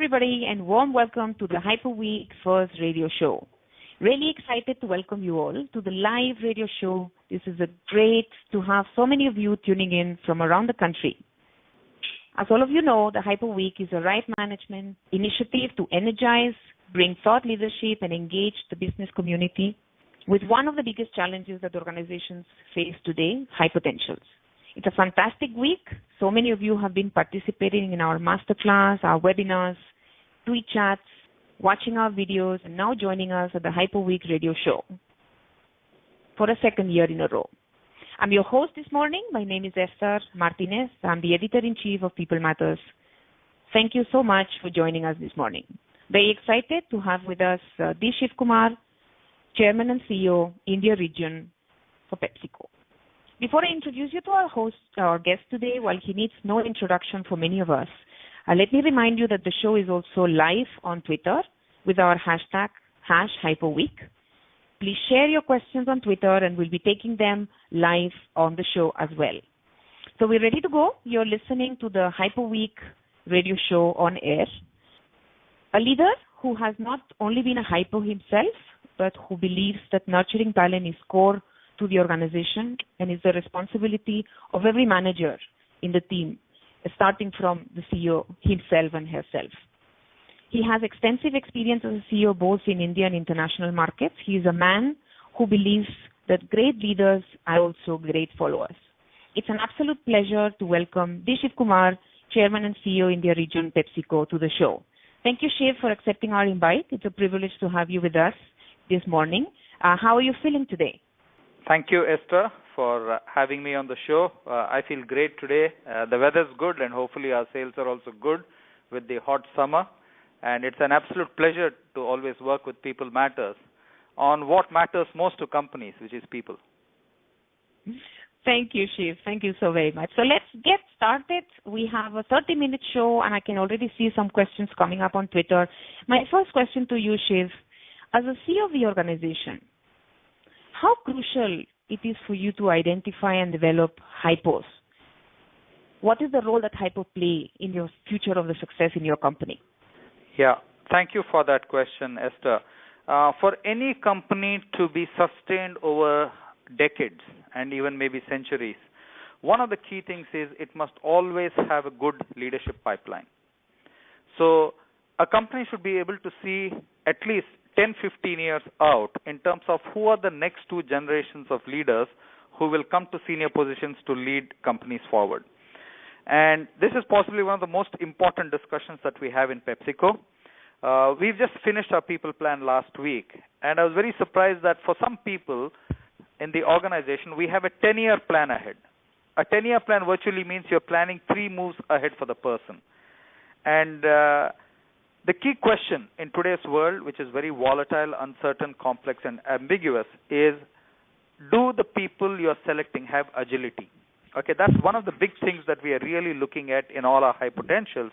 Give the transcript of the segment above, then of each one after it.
everybody, and warm welcome to the Hyper Week first radio show. Really excited to welcome you all to the live radio show. This is great to have so many of you tuning in from around the country. As all of you know, the Hyper Week is a right management initiative to energize, bring thought leadership, and engage the business community with one of the biggest challenges that organizations face today, high potentials. It's a fantastic week. So many of you have been participating in our masterclass, our webinars, tweet chats, watching our videos, and now joining us at the Hyper Week radio show for a second year in a row. I'm your host this morning. My name is Esther Martinez. I'm the editor-in-chief of People Matters. Thank you so much for joining us this morning. Very excited to have with us Shivakumar, Chairman and CEO, India Region for PepsiCo. Before I introduce you to our guest today, while he needs no introduction for many of us, let me remind you that the show is also live on Twitter with our hashtag #HyperWeek. Please share your questions on Twitter, and we'll be taking them live on the show as well. So we're ready to go. You're listening to the Hyper Week radio show on air. A leader who has not only been a hyper himself, but who believes that nurturing talent is core to the organization and is the responsibility of every manager in the team, starting from the CEO himself and herself. He has extensive experience as a CEO both in India and international markets. He is a man who believes that great leaders are also great followers. It's an absolute pleasure to welcome Shivakumar, Chairman and CEO India Region PepsiCo, to the show. Thank you, Shiv, for accepting our invite. It's a privilege to have you with us this morning. How are you feeling today? Thank you, Esther, for having me on the show. I feel great today. The weather's good, and hopefully our sales are also good with the hot summer. And it's an absolute pleasure to always work with People Matters on what matters most to companies, which is people. Thank you, Shiv. Thank you so very much. So let's get started. We have a 30-minute show, and I can already see some questions coming up on Twitter. My first question to you, Shiv, as a CEO of the organization, how crucial it is for you to identify and develop hypos? What is the role that hypo play in your future of the success in your company? Yeah, thank you for that question, Esther. For any company to be sustained over decades and even maybe centuries, one of the key things is it must always have a good leadership pipeline. So a company should be able to see at least 10, 15 years out in terms of who are the next two generations of leaders who will come to senior positions to lead companies forward. And this is possibly one of the most important discussions that we have in PepsiCo. We've just finished our people plan last week, and I was very surprised that for some people in the organization, we have a 10-year plan ahead. A 10-year plan virtually means you're planning 3 moves ahead for the person. And the key question in today's world, which is very volatile, uncertain, complex, and ambiguous, is do the people you're selecting have agility? Okay, that's one of the big things that we are really looking at in all our high potentials.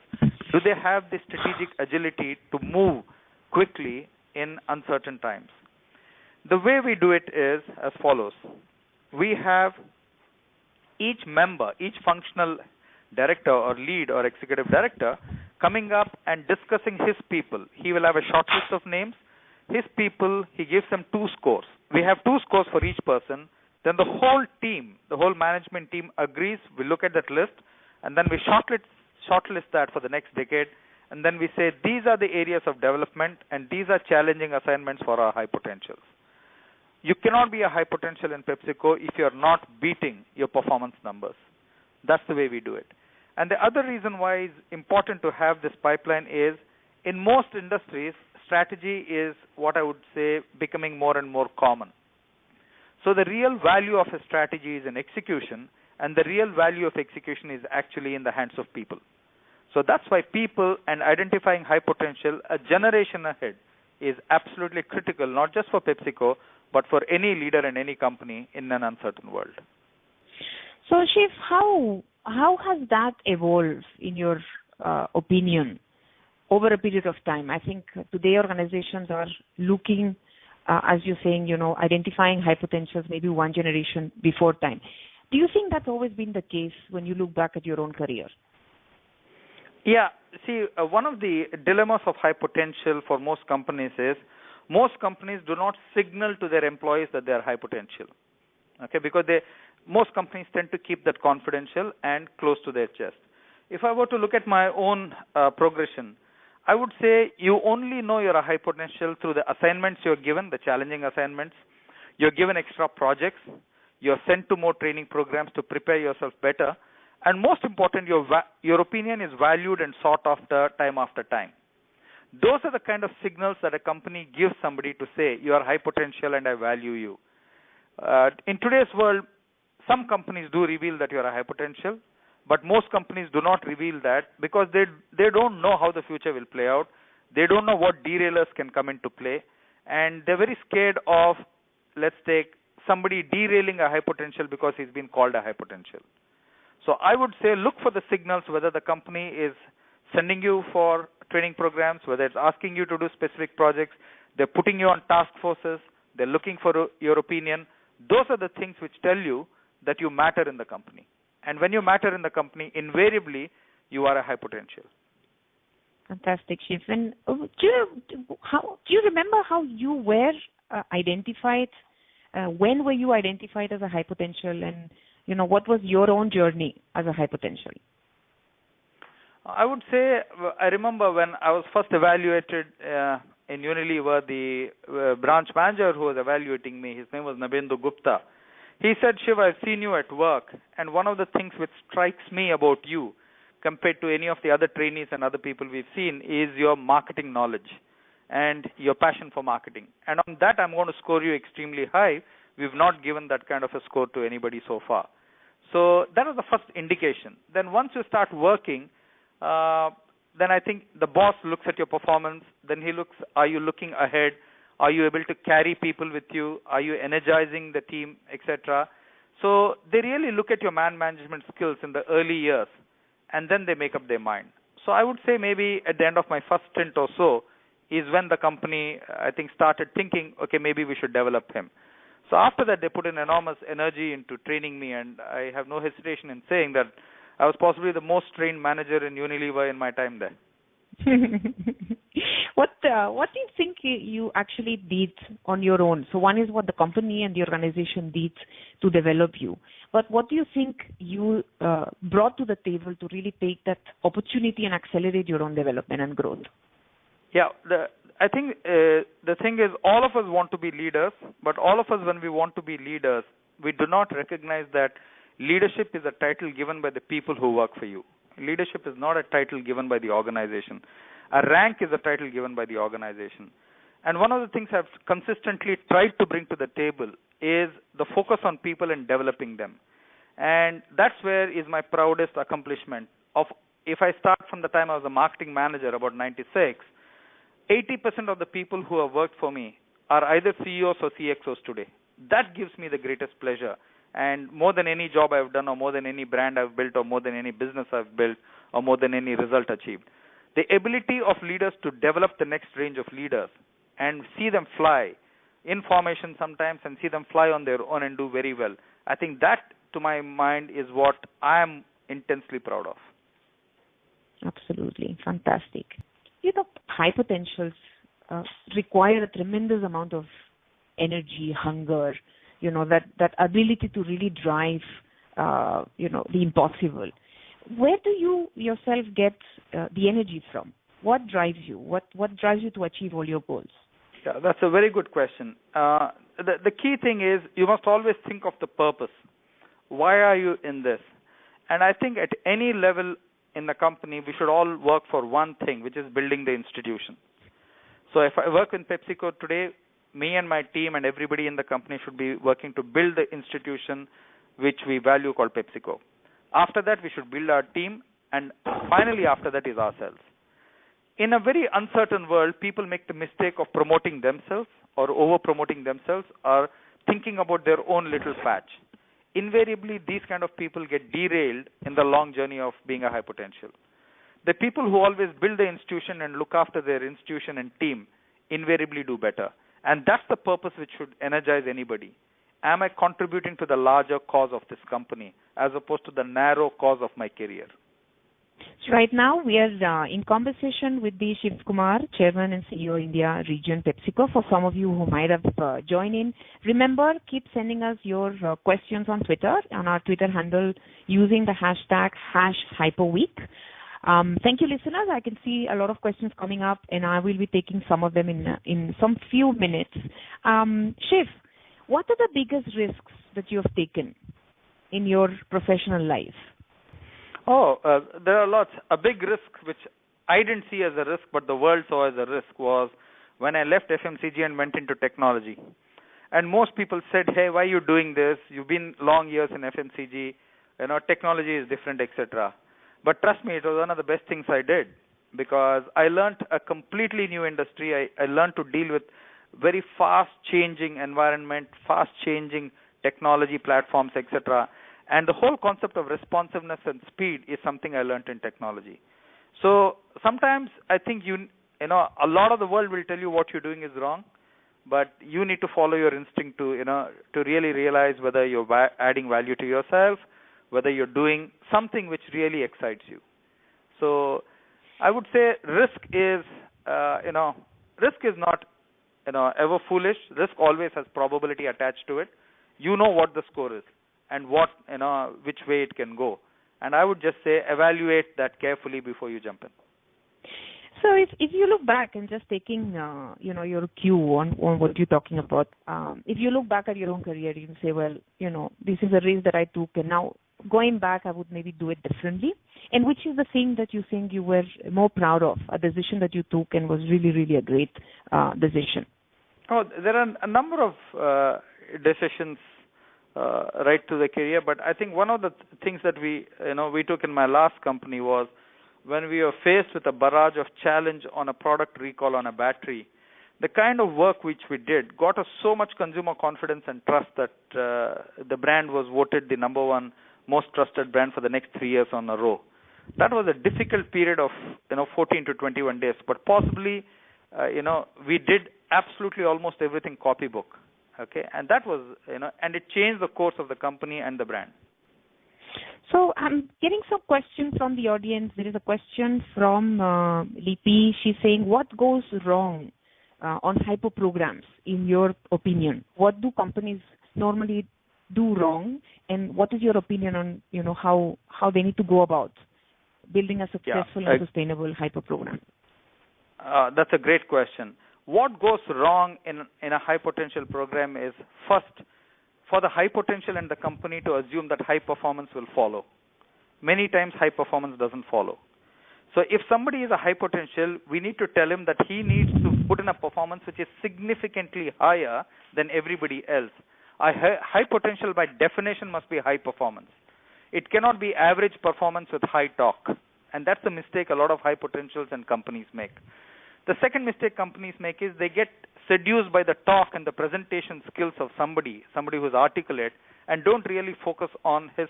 Do they have the strategic agility to move quickly in uncertain times? The way we do it is as follows. We have each member, each functional director or lead or executive director coming up and discussing his people. He will have a short list of names. His people, he gives them 2 scores. We have 2 scores for each person. Then the whole team, the whole management team agrees. We look at that list, and then we shortlist that for the next decade. And then we say, these are the areas of development, and these are challenging assignments for our high potentials. You cannot be a high potential in PepsiCo if you're not beating your performance numbers. That's the way we do it. And the other reason why it's important to have this pipeline is, in most industries, strategy is what I would say becoming more and more common. So the real value of a strategy is in execution, and the real value of execution is actually in the hands of people. So that's why people and identifying high potential a generation ahead is absolutely critical, not just for PepsiCo, but for any leader in any company in an uncertain world. So, Shiv, how has that evolved in your opinion over a period of time? I think today organizations are looking, as you're saying, identifying high potentials maybe one generation before time. Do you think that's always been the case when you look back at your own career? Yeah, see, one of the dilemmas of high potential for most companies is most companies do not signal to their employees that they are high potential. Okay, because most companies tend to keep that confidential and close to their chest. If I were to look at my own progression, I would say you only know you're a high potential through the assignments you're given, the challenging assignments. You're given extra projects. You're sent to more training programs to prepare yourself better. And most important, your opinion is valued and sought after time. Those are the kind of signals that a company gives somebody to say, you are high potential and I value you. In today's world, some companies do reveal that you are a high potential, but most companies do not reveal that because they don't know how the future will play out. They don't know what derailers can come into play, and they're very scared of, let's take somebody derailing a high potential because he's been called a high potential. So I would say look for the signals, whether the company is sending you for training programs, whether it's asking you to do specific projects, they're putting you on task forces, they're looking for your opinion. Those are the things which tell you that you matter in the company. And when you matter in the company, invariably, you are a high potential. Fantastic, Shiv. And do you remember how you were identified? When were you identified as a high potential, and what was your own journey as a high potential? I would say I remember when I was first evaluated in Unilever, the branch manager who was evaluating me, his name was Nabendu Gupta. He said, Shiv, I've seen you at work, and one of the things which strikes me about you compared to any of the other trainees and other people we've seen is your marketing knowledge and your passion for marketing. And on that, I'm going to score you extremely high. We've not given that kind of a score to anybody so far. So that was the first indication. Then once you start working, then I think the boss looks at your performance. Then he looks, are you looking ahead? Are you able to carry people with you? Are you energizing the team, etc.? So they really look at your man management skills in the early years, and then they make up their mind. So I would say maybe at the end of my first stint or so is when the company, I think, started thinking, okay, maybe we should develop him. So after that, they put in enormous energy into training me, and I have no hesitation in saying that I was possibly the most trained manager in Unilever in my time there. What do you think you actually did on your own? So one is what the company and the organization did to develop you. But what do you think you brought to the table to really take that opportunity and accelerate your own development and growth? Yeah, I think the thing is all of us want to be leaders, but all of us, when we want to be leaders, we do not recognize that leadership is a title given by the people who work for you. Leadership is not a title given by the organization. A rank is a title given by the organization. And one of the things I've consistently tried to bring to the table is the focus on people and developing them. And that's where is my proudest accomplishment. If I start from the time I was a marketing manager, about 96, 80% of the people who have worked for me are either CEOs or CXOs today. That gives me the greatest pleasure. And more than any job I've done, or more than any brand I've built, or more than any business I've built, or more than any result achieved. The ability of leaders to develop the next range of leaders and see them fly in formation sometimes and see them fly on their own and do very well. I think that, to my mind, is what I am intensely proud of. Absolutely. Fantastic. High potentials require a tremendous amount of energy, hunger, that ability to really drive, the impossible. Where do you yourself get the energy from? What drives you? What drives you to achieve all your goals? Yeah, that's a very good question. The key thing is you must always think of the purpose. Why are you in this? And I think at any level in the company, we should all work for one thing, which is building the institution. So if I work in PepsiCo today, me and my team and everybody in the company should be working to build the institution which we value called PepsiCo. After that, we should build our team, and finally after that is ourselves. In a very uncertain world, people make the mistake of promoting themselves or over-promoting themselves or thinking about their own little patch. Invariably, these kind of people get derailed in the long journey of being a high potential. The people who always build the institution and look after their institution and team invariably do better. And that's the purpose which should energize anybody. Am I contributing to the larger cause of this company as opposed to the narrow cause of my career? Right now, we are in conversation with the Shivakumar, Chairman and CEO India Region PepsiCo. For some of you who might have joined in, remember, keep sending us your questions on Twitter, on our Twitter handle, using the hashtag #HyperWeek. Thank you, listeners. I can see a lot of questions coming up, and I will be taking some of them in some few minutes. Shiv, what are the biggest risks that you have taken in your professional life? There are lots. A big risk which I didn't see as a risk, but the world saw as a risk, was when I left FMCG and went into technology. And most people said, "Hey, why are you doing this? You've been long years in FMCG. Technology is different, etc." But trust me, it was one of the best things I did, because I learned a completely new industry. I learned to deal with very fast-changing environment, fast-changing technology platforms, etc. And the whole concept of responsiveness and speed is something I learned in technology. So sometimes I think a lot of the world will tell you what you're doing is wrong, but you need to follow your instinct to really realize whether you're adding value to yourself, whether you're doing something which really excites you. So I would say risk is not ever foolish. Risk always has probability attached to it. You know what the score is and which way it can go. And I would just say evaluate that carefully before you jump in. So if you look back and just taking your cue on what you're talking about, if you look back at your own career, you can say, well, this is a risk that I took, and now going back, I would maybe do it differently. And which is the thing that you think you were more proud of, a decision that you took and was really, really a great decision? There are a number of decisions right through the career, but I think one of the things that we took in my last company was when we were faced with a barrage of challenge on a product recall on a battery. The kind of work which we did got us so much consumer confidence and trust that the brand was voted the number one most trusted brand for the next 3 years on a row. That was a difficult period of 14 to 21 days, but possibly we did absolutely almost everything copybook. Okay, and that was and it changed the course of the company and the brand. So I'm getting some questions from the audience. There is a question from Lipi. She's saying, what goes wrong on hyper programs, in your opinion? What do companies normally do wrong, and what is your opinion on how they need to go about building a successful and sustainable hyper program? That's a great question. What goes wrong in a high potential program is, first, for the high potential and the company to assume that high performance will follow. Many times high performance doesn't follow. So if somebody is a high potential, we need to tell him that he needs to put in a performance which is significantly higher than everybody else. A high potential by definition must be high performance. It cannot be average performance with high talk. And that's the mistake a lot of high potentials and companies make. The second mistake companies make is they get seduced by the talk and the presentation skills of somebody who's articulate, and don't really focus on his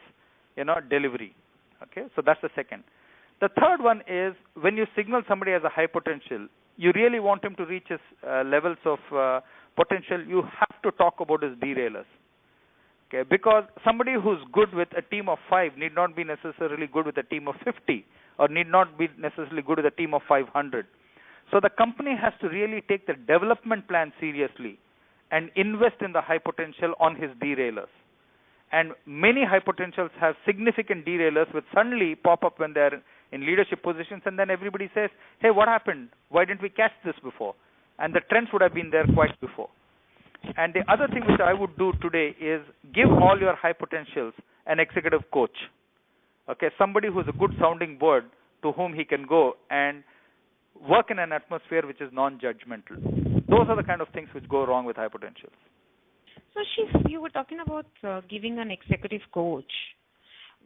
delivery. Okay, so that's the second. The third one is, when you signal somebody as a high potential, you really want him to reach his levels of potential, you have to talk about his derailers. Okay, because somebody who's good with a team of 5 need not be necessarily good with a team of 50, or need not be necessarily good with a team of 500. So the company has to really take the development plan seriously and invest in the high potential on his derailers. And many high potentials have significant derailers which suddenly pop up when they're in leadership positions, and then everybody says, hey, what happened? Why didn't we catch this before? And the trends would have been there quite before. And the other thing which I would do today is give all your high potentials an executive coach. Okay, somebody who's a good sounding board to whom he can go and work in an atmosphere which is non-judgmental. Those are the kind of things which go wrong with high potentials. So, Shiv, you were talking about giving an executive coach.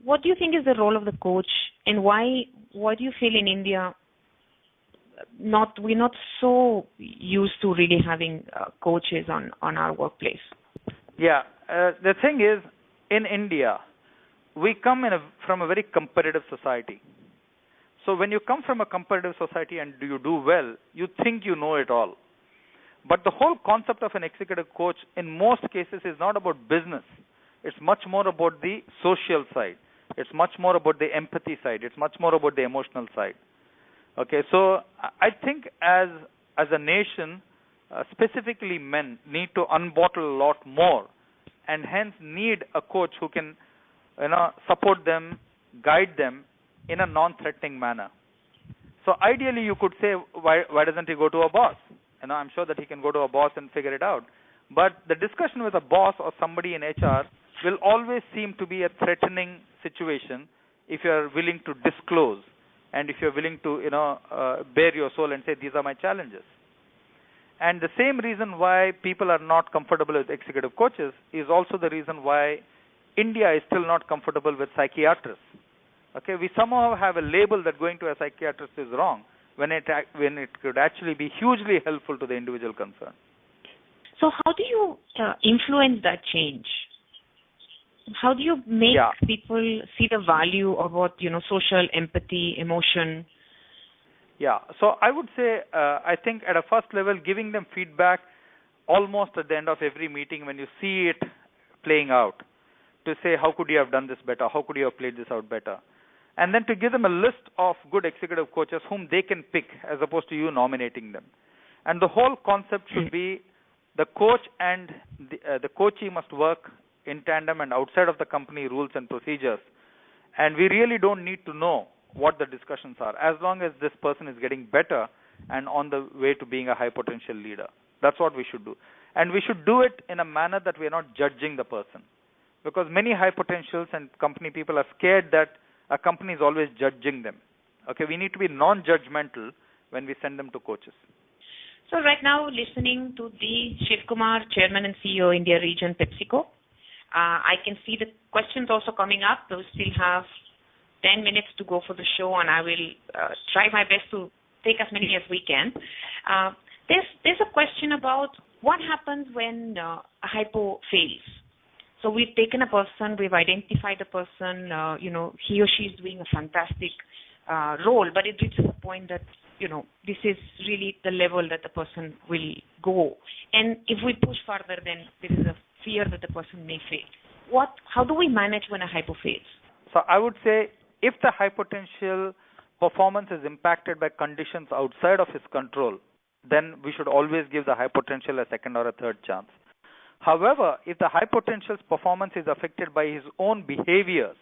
What do you think is the role of the coach, and why do you feel in India we're not so used to really having coaches on our workplace? Yeah, the thing is, in India, we come from a very competitive society. So when you come from a competitive society and you do well, you think you know it all. But the whole concept of an executive coach in most cases is not about business. It's much more about the social side. It's much more about the empathy side. It's much more about the emotional side. Okay, so I think as a nation, specifically men, need to unbottle a lot more, and hence need a coach who can, support them, guide them in a non-threatening manner. So ideally, you could say, why doesn't he go to a boss? I'm sure that he can go to a boss and figure it out. But the discussion with a boss or somebody in HR will always seem to be a threatening situation if you are willing to disclose and if you're willing to, bare your soul and say, these are my challenges. And the same reason why people are not comfortable with executive coaches is also the reason why India is still not comfortable with psychiatrists. Okay, we somehow have a label that going to a psychiatrist is wrong when it could actually be hugely helpful to the individual concerned. So how do you influence that change? How do you make people see the value of what, social empathy, emotion? Yeah, so I would say, I think at a first level, giving them feedback almost at the end of every meeting when you see it playing out, to say, how could you have done this better? How could you have played this out better? And then to give them a list of good executive coaches whom they can pick as opposed to you nominating them. And the whole concept should be the coach and the coachee must work in tandem and outside of the company rules and procedures. And we really don't need to know what the discussions are, as long as this person is getting better and on the way to being a high potential leader. That's what we should do. And we should do it in a manner that we are not judging the person. Because many high potentials and company people are scared that a company is always judging them. Okay, we need to be non-judgmental when we send them to coaches. So right now, listening to the Shivakumar, Chairman and CEO, India Region, PepsiCo, I can see the questions also coming up. We still have 10 minutes to go for the show, and I will try my best to take as many as we can. There's a question about what happens when a hypo fails. So we've taken a person, we've identified a person, he or she is doing a fantastic role, but it reaches a point that, this is really the level that the person will go. And if we push further, then there is a fear that the person may fail. How do we manage when a hypo fails? So I would say if the high potential performance is impacted by conditions outside of his control, then we should always give the high potential a second or a third chance. However, if the high potential's performance is affected by his own behaviors,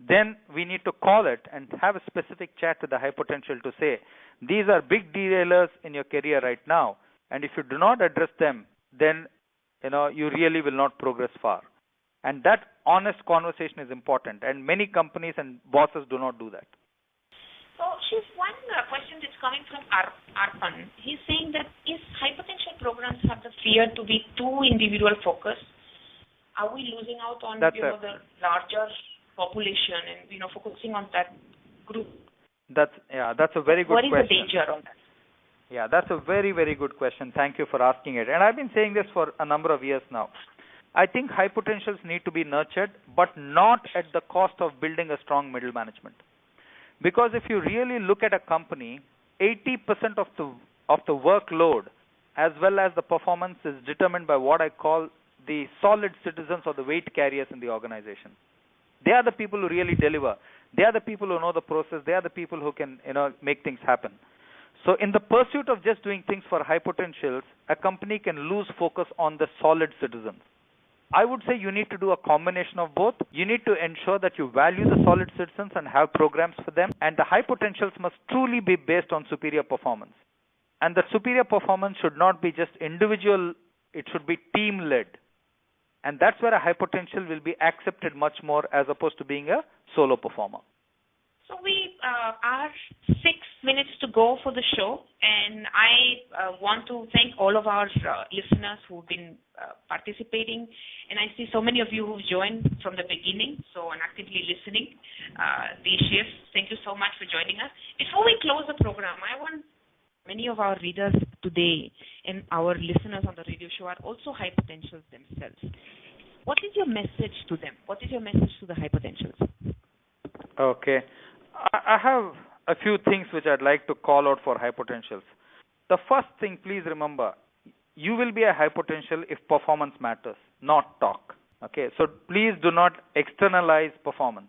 then we need to call it and have a specific chat with the high potential to say, these are big derailers in your career right now, and if you do not address them, then you really will not progress far. And that honest conversation is important, and many companies and bosses do not do that. So, Shiv, one question that's coming from Arpan. He's saying that if high potential programs have the fear to be too individual focused, are we losing out on the larger population and focusing on that group? That's a very good question. What is the danger of that? Yeah, that's a very, very good question. Thank you for asking it. And I've been saying this for a number of years now. I think high potentials need to be nurtured, but not at the cost of building a strong middle management. Because if you really look at a company, 80% of the workload as well as the performance is determined by what I call the solid citizens or the weight carriers in the organization. They are the people who really deliver. They are the people who know the process. They are the people who can make things happen. So in the pursuit of just doing things for high potentials, a company can lose focus on the solid citizens. I would say you need to do a combination of both. You need to ensure that you value the solid citizens and have programs for them. And the high potentials must truly be based on superior performance. And the superior performance should not be just individual, it should be team-led. And that's where a high potential will be accepted much more as opposed to being a solo performer. So we are 6 minutes to go for the show, and I want to thank all of our listeners who've been participating, and I see so many of you who've joined from the beginning, so and actively listening. The Shiv, thank you so much for joining us. Before we close the program, I want many of our readers today and our listeners on the radio show are also high potentials themselves. What is your message to them? What is your message to the high potentials? Okay. I have a few things which I'd like to call out for high potentials. The first thing, please remember, you will be a high potential if performance matters, not talk. Okay, so please do not externalize performance.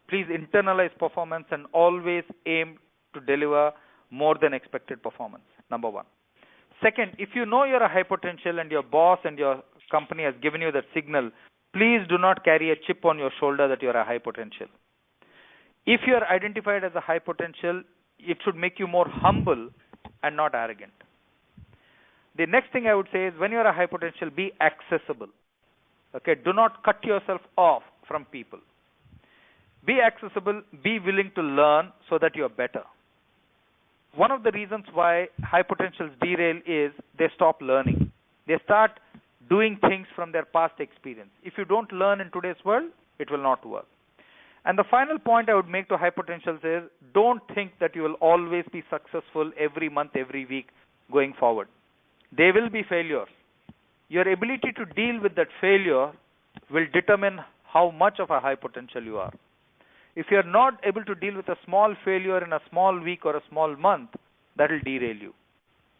Please internalize performance and always aim to deliver more than expected performance, number one. Second, if you know you're a high potential and your boss and your company has given you that signal, please do not carry a chip on your shoulder that you're a high potential. If you're identified as a high potential, it should make you more humble and not arrogant. The next thing I would say is when you're a high potential, be accessible. Okay, do not cut yourself off from people. Be accessible, be willing to learn so that you're better. One of the reasons why high potentials derail is they stop learning. They start doing things from their past experience. If you don't learn in today's world, it will not work. And the final point I would make to high potentials is don't think that you will always be successful every month, every week going forward. There will be failures. Your ability to deal with that failure will determine how much of a high potential you are. If you are not able to deal with a small failure in a small week or a small month, that will derail you.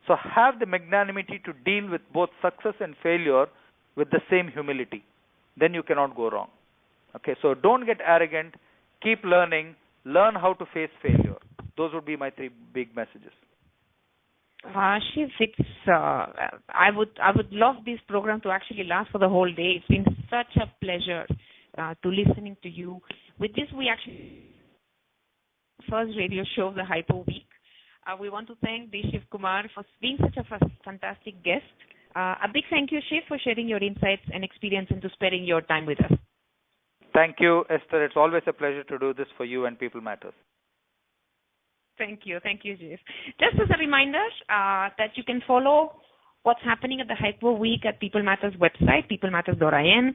So have the magnanimity to deal with both success and failure with the same humility. Then you cannot go wrong. Okay, so don't get arrogant. Keep learning. Learn how to face failure. Those would be my 3 big messages. Shiv, I would love this program to actually last for the whole day. It's been such a pleasure to listening to you. With this, we actually first radio show of the Hyper Week. We want to thank Shivakumar for being such a fantastic guest. A big thank you, Shiv, for sharing your insights and experience and to sparing your time with us. Thank you, Esther. It's always a pleasure to do this for you and People Matters. Thank you, Shiv. Just as a reminder that you can follow what's happening at the Hyper Week at People Matters website, peoplematters.in.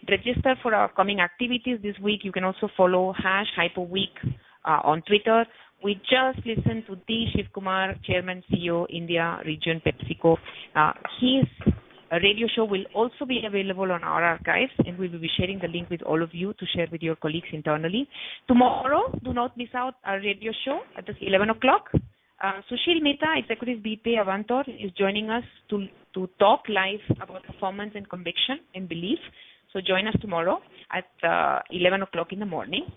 Register for our upcoming activities this week. You can also follow #HyperWeek on Twitter. We just listened to Shivakumar, Chairman, CEO, India Region, PepsiCo. His radio show will also be available on our archives, and we will be sharing the link with all of you to share with your colleagues internally. Tomorrow, do not miss out our radio show at 11 o'clock. Sushil Mehta, Executive VP Avantor, is joining us to talk live about performance and conviction and belief. So join us tomorrow at 11 o'clock in the morning.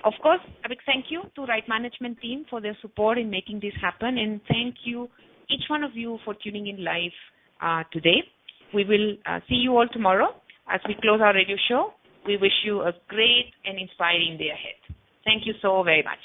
Of course, a big thank you to Right Management team for their support in making this happen. And thank you, each one of you, for tuning in live today. We will see you all tomorrow as we close our radio show. We wish you a great and inspiring day ahead. Thank you so very much.